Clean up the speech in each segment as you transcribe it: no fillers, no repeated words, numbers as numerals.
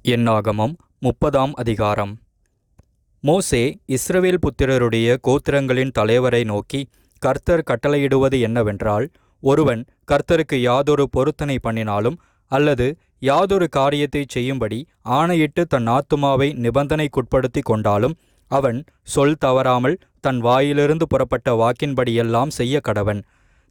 என்னாகமம் 30ஆம் அதிகாரம். மோசே இஸ்ரவேல் புத்திரருடைய கோத்திரங்களின் தலைவரை நோக்கி, கர்த்தர் கட்டளையிடுவது என்னவென்றால், ஒருவன் கர்த்தருக்கு யாதொரு பொருத்தனை பண்ணினாலும் அல்லது யாதொரு காரியத்தைச் செய்யும்படி ஆணையிட்டு தன் ஆத்துமாவை நிபந்தனைக்குட்படுத்தி கொண்டாலும் அவன் சொல் தவறாமல் தன் வாயிலிருந்து புறப்பட்ட வாக்கின்படியெல்லாம் செய்ய கடவன்.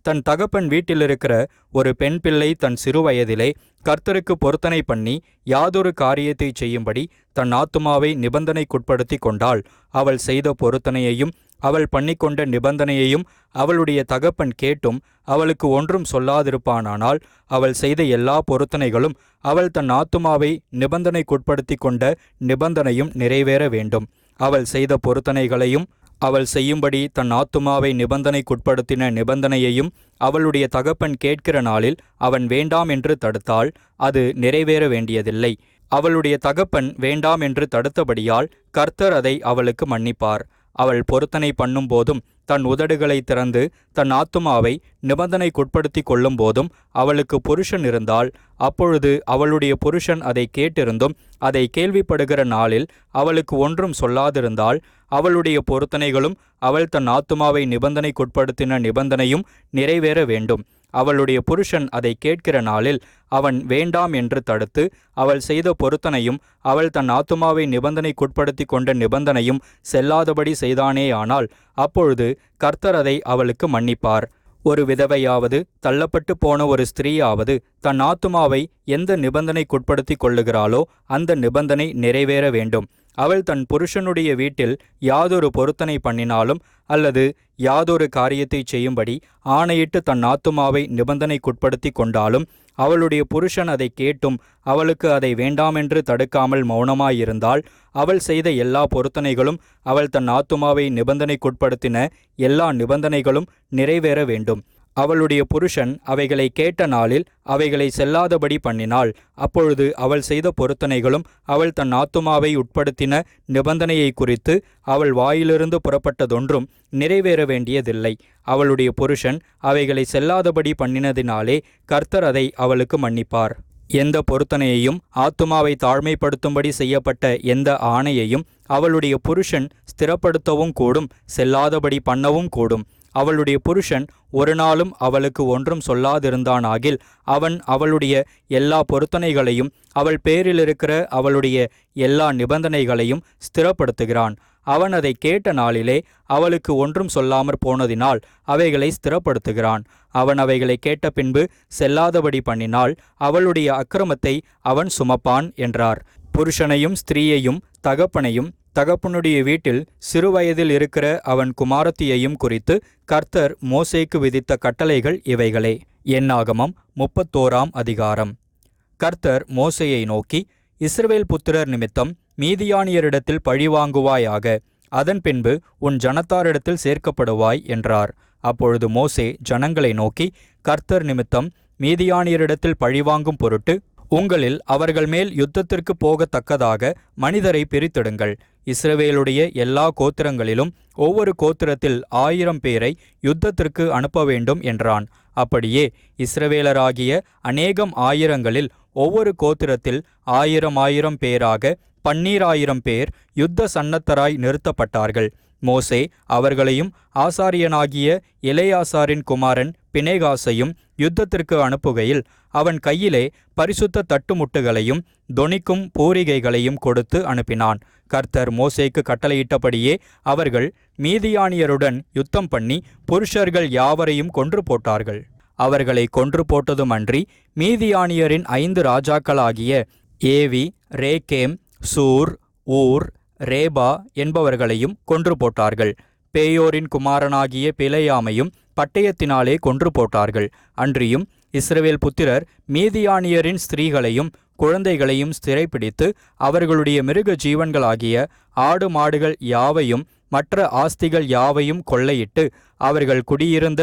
தன் தகப்பன் வீட்டிலிருக்கிற ஒரு பெண் பிள்ளை தன் சிறுவயதிலே கர்த்தருக்கு பொருத்தனை பண்ணி யாதொரு காரியத்தைச் செய்யும்படி தன் ஆத்துமாவை நிபந்தனைக்குட்படுத்தி கொண்டாள். அவள் செய்த பொருத்தனையையும் அவள் பண்ணிக்கொண்ட நிபந்தனையையும் அவளுடைய தகப்பன் கேட்டும் அவளுக்கு ஒன்றும் சொல்லாதிருப்பானானால், அவள் செய்த எல்லா பொருத்தனைகளும் அவள் தன் ஆத்துமாவை நிபந்தனைக்குட்படுத்தி கொண்ட நிபந்தனையும் நிறைவேற வேண்டும். அவள் செய்த பொருத்தனைகளையும் அவள் செய்யும்படி தன் ஆத்துமாவை நிபந்தனைக்குட்படுத்தின நிபந்தனையையும் அவளுடைய தகப்பன் கேட்கிற நாளில் அவன் வேண்டாம் என்று தடுத்தாள், அது நிறைவேற வேண்டியதில்லை. அவளுடைய தகப்பன் வேண்டாம் என்று தடுத்தபடியால் கர்த்தர் அதை அவளுக்கு மன்னிப்பார். அவள் பொருத்தனை பண்ணும் போதும் தன் உதடுகளை திறந்து தன் ஆத்துமாவை நிபந்தனைக்குட்படுத்தி கொள்ளும் போதும் அவளுக்கு புருஷன் இருந்தால், அப்பொழுது அவளுடைய புருஷன் அதை கேட்டிருந்தும் அதை கேள்விப்படுகிற நாளில் அவளுக்கு ஒன்றும் சொல்லாதிருந்தால், அவளுடைய பொருத்தனைகளும் அவள் தன் ஆத்துமாவை நிபந்தனைக்குட்படுத்தின நிபந்தனையும் நிறைவேற வேண்டும். அவளுடைய புருஷன் அதை கேட்கிற நாளில் அவன் வேண்டாம் என்று தடுத்து அவள் செய்த பொருத்தனையும் அவள் தன் ஆத்துமாவை நிபந்தனைக்குட்படுத்தி கொண்ட நிபந்தனையும் செல்லாதபடி செய்தானேயானால், அப்பொழுது கர்த்தர் அதை அவளுக்கு மன்னிப்பார். ஒரு விதவையாவது தள்ளப்பட்டு போன ஒரு ஸ்திரீயாவது தன் ஆத்துமாவை எந்த நிபந்தனைக்குட்படுத்தி கொள்ளுகிறாளோ அந்த நிபந்தனை நிறைவேற வேண்டும். அவள் தன் புருஷனுடைய வீட்டில் யாதொரு பொருத்தனை பண்ணினாலும் அல்லது யாதொரு காரியத்தைச் செய்யும்படி ஆணையிட்டு தன் ஆத்துமாவை நிபந்தனைக்குட்படுத்தி கொண்டாலும், அவளுடைய புருஷன் அதை கேட்டும் அவளுக்கு அதை வேண்டாமென்று தடுக்காமல் மௌனமாயிருந்தால், அவள் செய்த எல்லா பொருத்தனைகளும் அவள் தன் ஆத்துமாவை நிபந்தனைக்குட்படுத்தின எல்லா நிபந்தனைகளும் நிறைவேற வேண்டும். அவளுடைய புருஷன் அவைகளை கேட்ட நாளில் அவைகளை செல்லாதபடி பண்ணினாள், அப்பொழுது அவள் செய்த பொருத்தனைகளும் அவள் தன் ஆத்துமாவை உட்படுத்தின நிபந்தனையை குறித்து அவள் வாயிலிருந்து புறப்பட்டதொன்றும் நிறைவேற வேண்டியதில்லை. அவளுடைய புருஷன் அவைகளை செல்லாதபடி பண்ணினதினாலே கர்த்தர் அதை அவளுக்கு மன்னிப்பார். எந்த பொருத்தனையையும் ஆத்துமாவை தாழ்மைப்படுத்தும்படி செய்யப்பட்ட எந்த ஆணையையும் அவளுடைய புருஷன் ஸ்திரப்படுத்தவும் கூடும், செல்லாதபடி பண்ணவும் கூடும். அவளுடைய புருஷன் ஒரு நாளும் அவளுக்கு ஒன்றும் சொல்லாதிருந்தானாகில் அவன் அவளுடைய எல்லா பொருத்தனைகளையும் அவள் பேரிலிருக்கிற அவளுடைய எல்லா நிபந்தனைகளையும் ஸ்திரப்படுத்துகிறான். அவன் அதை கேட்ட நாளிலே அவளுக்கு ஒன்றும் சொல்லாமற் போனதினால் அவைகளை ஸ்திரப்படுத்துகிறான். அவன் அவைகளை கேட்ட பின்பு செல்லாதபடி பண்ணினால் அவளுடைய அக்கிரமத்தை அவன் சுமப்பான் என்றார். புருஷனையும் ஸ்திரீயையும் தகப்பனையும் தகப்பனுடைய வீட்டில் சிறுவயதில் இருக்கிற அவன் குமாரத்தியையும் குறித்து கர்த்தர் மோசேக்கு விதித்த கட்டளைகள் இவைகளே. என்னாகமம் 31ஆம் அதிகாரம். கர்த்தர் மோசேயை நோக்கி, இஸ்ரவேல் புத்திரர் நிமித்தம் மீதியானியரிடத்தில் பழிவாங்குவாயாக, அதன் பின்பு உன் ஜனத்தாரிடத்தில் சேர்க்கப்படுவாய் என்றார். அப்பொழுது மோசே ஜனங்களை நோக்கி, கர்த்தர் நிமித்தம் மீதியானியரிடத்தில் பழிவாங்கும் பொருட்டு உங்களில் அவர்கள் மேல் யுத்தத்திற்கு போகத்தக்கதாக மனிதரை பிரித்திடுங்கள். இஸ்ரவேலுடைய எல்லா கோத்திரங்களிலும் ஒவ்வொரு கோத்திரத்தில் 1000 பேரை யுத்தத்திற்கு அனுப்ப வேண்டும் என்றான். அப்படியே இஸ்ரவேலராகிய அநேகம் ஆயிரங்களில் ஒவ்வொரு கோத்திரத்தில் 1000 பேராக 12000 பேர் யுத்த சன்னத்தராய் நிறுத்தப்பட்டார்கள். மோசே அவர்களையும் ஆசாரியனாகிய எலெயாசாரின் குமாரன் பினெகாசையும் யுத்தத்திற்கு அனுப்புகையில் அவன் கையிலே பரிசுத்த தட்டுமுட்டுகளையும் தொனிக்கும் பூரிகைகளையும் கொடுத்து அனுப்பினான். கர்த்தர் மோசேக்கு கட்டளையிட்டபடியே அவர்கள் மீதியானியருடன் யுத்தம் பண்ணி புருஷர்கள் யாவரையும் கொன்று போட்டார்கள். அவர்களை கொன்று போட்டதுமன்றி மீதியானியரின் 5 ராஜாக்களாகிய ஏவி, ரேக்கேம், சூர், ஊர், ரேபா என்பவர்களையும் கொன்று போட்டார்கள். பேயோரின் குமாரனாகிய பிலேயாமையும் பட்டயத்தினாலே கொன்று போட்டார்கள். அன்றியும் இஸ்ரவேல் புத்திரர் மீதியானியரின் ஸ்திரீகளையும் குழந்தைகளையும் சிறைப்பிடித்து அவர்களுடைய மிருக ஜீவன்களாகிய ஆடு மாடுகள் யாவையும் மற்ற ஆஸ்திகள் யாவையும் கொள்ளையிட்டு அவர்கள் குடியிருந்த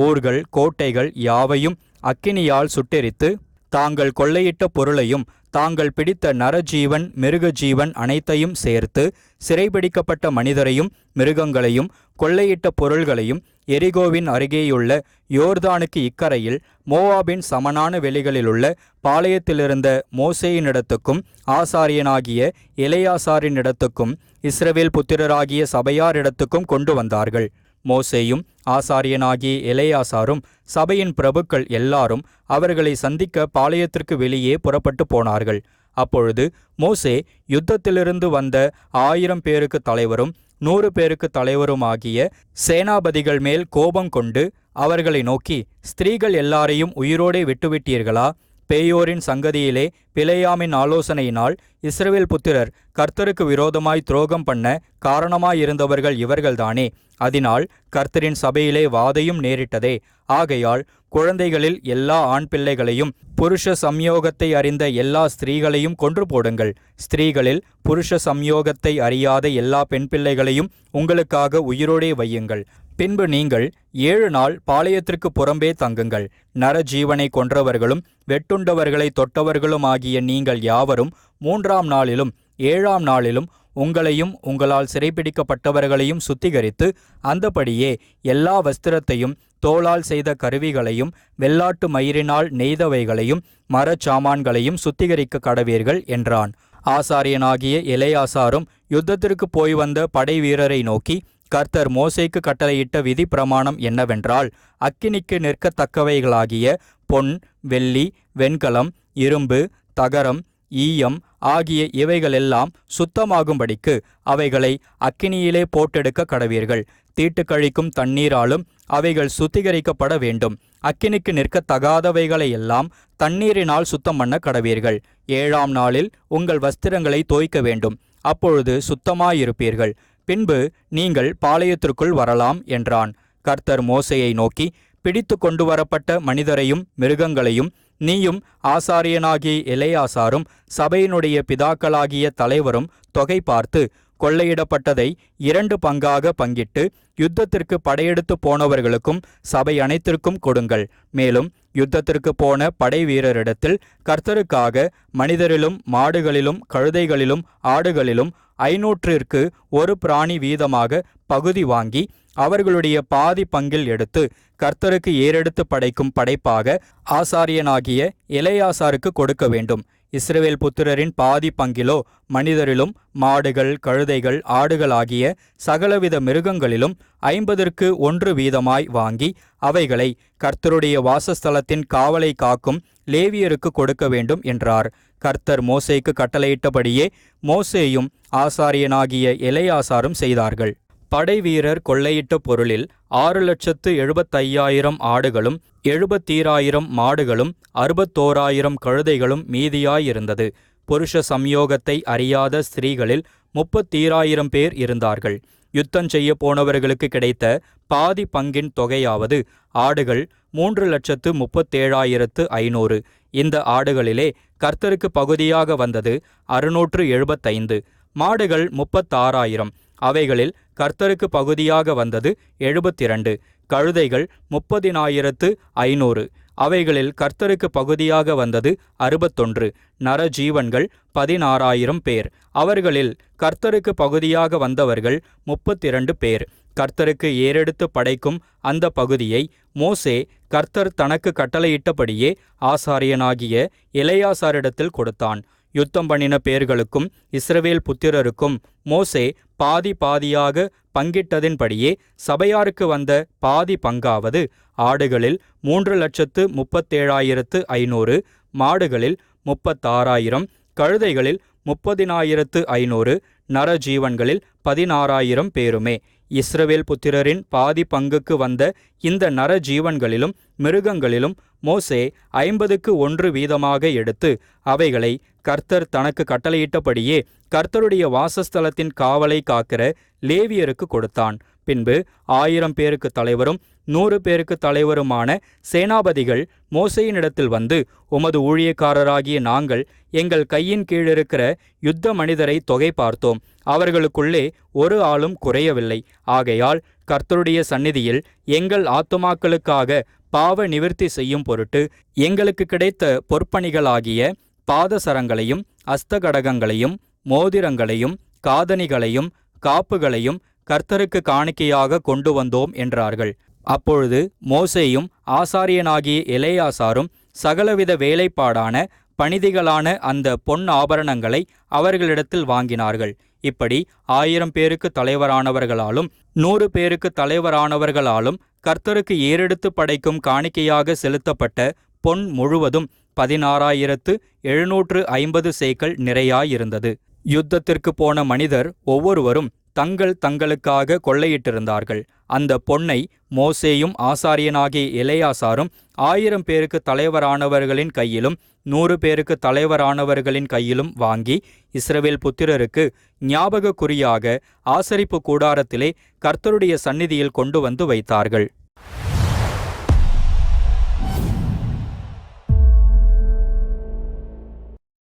ஊர்கள் கோட்டைகள் யாவையும் அக்கினியால் சுட்டெரித்து தாங்கள் கொள்ளையிட்ட பொருளையும் தாங்கள் பிடித்த நரஜீவன் மிருகஜீவன் அனைத்தையும் சேர்த்து சிறைபிடிக்கப்பட்ட மனிதரையும் மிருகங்களையும் கொள்ளையிட்ட பொருள்களையும் எரிகோவின் அருகேயுள்ள யோர்தானுக்கு இக்கரையில் மோவாபின் சமனான வெளிகளிலுள்ள பாளையத்திலிருந்த மோசேயினிடத்துக்கும் ஆசாரியனாகிய எலெயாசாரினிடத்துக்கும் இஸ்ரவேல் புத்திரராகிய சபையாரிடத்துக்கும் கொண்டு வந்தார்கள். மோசேயும் ஆசாரியனாகிய எலெயாசாரும் சபையின் பிரபுக்கள் எல்லாரும் அவர்களை சந்திக்க பாளையத்திற்கு வெளியே புறப்பட்டு போனார்கள். அப்பொழுது மோசே யுத்தத்திலிருந்து வந்த 1000 பேருக்கு தலைவரும் 100 பேருக்கு தலைவருமாகிய சேனாபதிகள் மேல் கோபம் கொண்டு அவர்களை நோக்கி, ஸ்திரீகள் எல்லாரையும் உயிரோடே விட்டுவிட்டீர்களா? பேயோரின் சங்கதியிலே பிலேயாமின் ஆலோசனையினால் இஸ்ரவேல் புத்திரர் கர்த்தருக்கு விரோதமாய் துரோகம் பண்ண காரணமாயிருந்தவர்கள் இவர்கள்தானே. அதனால் கர்த்தரின் சபையிலே வாதையும் நேரிட்டதே. ஆகையால் குழந்தைகளில் எல்லா ஆண் பிள்ளைகளையும் புருஷ சம்யோகத்தை அறிந்த எல்லா ஸ்திரீகளையும் கொன்று போடுங்கள். ஸ்திரீகளில் புருஷ சம்யோகத்தை அறியாத எல்லா பெண் பிள்ளைகளையும் உங்களுக்காக உயிரோடே வையுங்கள். பின்பு நீங்கள் 7 நாள் பாளையத்திற்கு புறம்பே தங்குங்கள். நரஜீவனை கொன்றவர்களும் வெட்டுண்டவர்களை தொட்டவர்களும் ஆகிய நீங்கள் யாவரும் 3ஆம் நாளிலும் 7ஆம் நாளிலும் உங்களையும் உங்களால் சிறைப்பிடிக்கப்பட்டவர்களையும் சுத்திகரித்து அந்தபடியே எல்லா வஸ்திரத்தையும் தோளால் செய்த கருவிகளையும் வெள்ளாட்டு மயிரினால் நெய்தவைகளையும் மரச்சாமான்களையும் சுத்திகரிக்க கடவீர்கள் என்றான். ஆசாரியனாகிய எலெயாசாரும் யுத்தத்திற்கு போய் வந்த படை வீரரை நோக்கி, கர்த்தர் மோசேக்கு கட்டளையிட்ட விதி பிரமாணம் என்னவென்றால், அக்கினிக்கு நிற்கத்தக்கவைகளாகிய பொன், வெள்ளி, வெண்கலம், இரும்பு, தகரம், ஈயம் ஆகிய இவைகளெல்லாம் சுத்தமாகும்படிக்கு அவைகளை அக்கினியிலே போட்டெடுக்க கடவீர்கள். தீட்டு கழிக்கும் தண்ணீராலும் அவைகள் சுத்திகரிக்கப்பட வேண்டும். அக்கினிக்கு நிற்கத்தகாதவைகளையெல்லாம் தண்ணீரினால் சுத்தம் பண்ண கடவீர்கள். 7ஆம் நாளில் உங்கள் வஸ்திரங்களை தோய்க்க வேண்டும். அப்பொழுது சுத்தமாயிருப்பீர்கள். பின்பு நீங்கள் பாளையத்திற்குள் வரலாம் என்றான். கர்த்தர் மோசேயை நோக்கி, பிடித்து கொண்டு வரப்பட்ட மனிதரையும் மிருகங்களையும் நீயும் ஆசாரியனாகிய எலெயாசாரும் சபையினுடைய பிதாக்களாகிய தலைவரும் தொகை பார்த்து கொள்ளையிடப்பட்டதை 2 பங்காக பங்கிட்டு யுத்தத்திற்கு படையெடுத்து போனவர்களுக்கும் சபை அனைத்திற்கும் கொடுங்கள். மேலும் யுத்தத்திற்கு போன படை வீரரிடத்தில் கர்த்தருக்காக மனிதரிலும் மாடுகளிலும் கழுதைகளிலும் ஆடுகளிலும் 500ற்கு 1 பிராணி வீதமாக பகுதி வாங்கி அவர்களுடைய பாதி பங்கில் எடுத்து கர்த்தருக்கு ஏறெடுத்து படைக்கும் படைப்பாக ஆசாரியனாகிய எலெயாசாருக்கு கொடுக்க வேண்டும். இஸ்ரவேல் புத்திரரின் பாதி பங்கிலோ மனிதரிலும் மாடுகள் கழுதைகள் ஆடுகள் ஆகிய சகலவித மிருகங்களிலும் 50ற்கு 1 வீதமாய் வாங்கி அவைகளை கர்த்தருடைய வாசஸ்தலத்தின் காவலை காக்கும் லேவியருக்கு கொடுக்க வேண்டும் என்றார். கர்த்தர் மோசேக்கு கட்டளையிட்டபடியே மோசேயும் ஆசாரியனாகிய எலெயாசாரும் செய்தார்கள். படை வீரர் கொள்ளையிட்ட பொருளில் 6,75,000 ஆடுகளும் 70,000 மாடுகளும் 61,000 கழுதைகளும் மீதியாயிருந்தது. புருஷ சம்யோகத்தை அறியாத ஸ்திரீகளில் 30,000 பேர் இருந்தார்கள். யுத்தம் செய்ய போனவர்களுக்கு கிடைத்த பாதி பங்கின் தொகையாவது ஆடுகள் 3,37,500. இந்த ஆடுகளிலே கர்த்தருக்கு பகுதியாக வந்தது 675. மாடுகள் 36,000. அவைகளில் கர்த்தருக்கு பகுதியாக வந்தது 72. கழுதைகள் 30,500. அவைகளில் கர்த்தருக்கு பகுதியாக வந்தது 61. நரஜீவன்கள் 16,000 பேர். அவர்களில் கர்த்தருக்கு பகுதியாக வந்தவர்கள் 32 பேர். கர்த்தருக்கு ஏறெடுத்து படைக்கும் அந்த பகுதியை மோசே கர்த்தர் தனக்கு கட்டளையிட்டபடியே ஆசாரியனாகிய எலெயாசாரிடத்தில் கொடுத்தான். யுத்தம் பண்ணின பேர்களுக்கும் இஸ்ரவேல் புத்திரருக்கும் மோசே பாதி பாதியாக பங்கிட்டதின்படியே சபையாருக்கு வந்த பாதி பங்காவது ஆடுகளில் 3,37,500, மாடுகளில் 36,000, கழுதைகளில் 30,500, நரஜீவன்களில் 16,000 பேருமே. இஸ்ரவேல் புத்திரரின் பாதி பங்குக்கு வந்த இந்த நரஜீவன்களிலும் மிருகங்களிலும் மோசே 50க்கு 1 வீதமாக எடுத்து அவைகளை கர்த்தர் தனக்கு கட்டளையிட்டபடியே கர்த்தருடைய வாசஸ்தலத்தின் காவலை காக்கிற லேவியருக்கு கொடுத்தான். பின்பு 1000 பேருக்கு தலைவரும் 100 பேருக்கு தலைவருமான சேனாபதிகள் மோசேயினிடத்தில் வந்து, உமது ஊழியக்காரராகிய நாங்கள் எங்கள் கையின் கீழிருக்கிற யுத்த மனிதரை தொகை பார்த்தோம். அவர்களுக்குள்ளே ஒரு ஆளும் குறையவில்லை. ஆகையால் கர்த்தருடைய சந்நிதியில் எங்கள் ஆத்துமாக்களுக்காக பாவ நிவிர்த்தி செய்யும் பொருட்டு எங்களுக்கு கிடைத்த பொற்பணிகளாகிய பாதசரங்களையும் அஸ்தகடகங்களையும் மோதிரங்களையும் காதணிகளையும் காப்புகளையும் கர்த்தருக்கு காணிக்கையாக கொண்டு வந்தோம் என்றார்கள். அப்பொழுது மோசேயும் ஆசாரியனாகிய எலெயாசாரும் சகலவித வேலைப்பாடான பணிதிகளான அந்த பொன் ஆபரணங்களை அவர்களிடத்தில் வாங்கினார்கள். இப்படி 1000 பேருக்கு தலைவரானவர்களாலும் 100 பேருக்கு தலைவரானவர்களாலும் கர்த்தருக்கு ஏறெடுத்து படைக்கும் காணிக்கையாக செலுத்தப்பட்ட பொன் முழுவதும் 16,750 சேக்கல் நிறையாயிருந்தது. யுத்தத்திற்கு போன மனிதர் ஒவ்வொருவரும் தங்களுக்காக கொள்ளையிட்டிருந்தார்கள். அந்த பொன்னை மோசேயும் ஆசாரியனாகிய எலெயாசாரும் 1000 பேருக்கு தலைவரானவர்களின் கையிலும் 100 பேருக்கு தலைவரானவர்களின் கையிலும் வாங்கி இஸ்ரவேல் புத்திரருக்கு ஞாபக குறியாக ஆசரிப்பு கூடாரத்திலே கர்த்தருடைய சந்நிதியில் கொண்டு வந்து வைத்தார்கள்.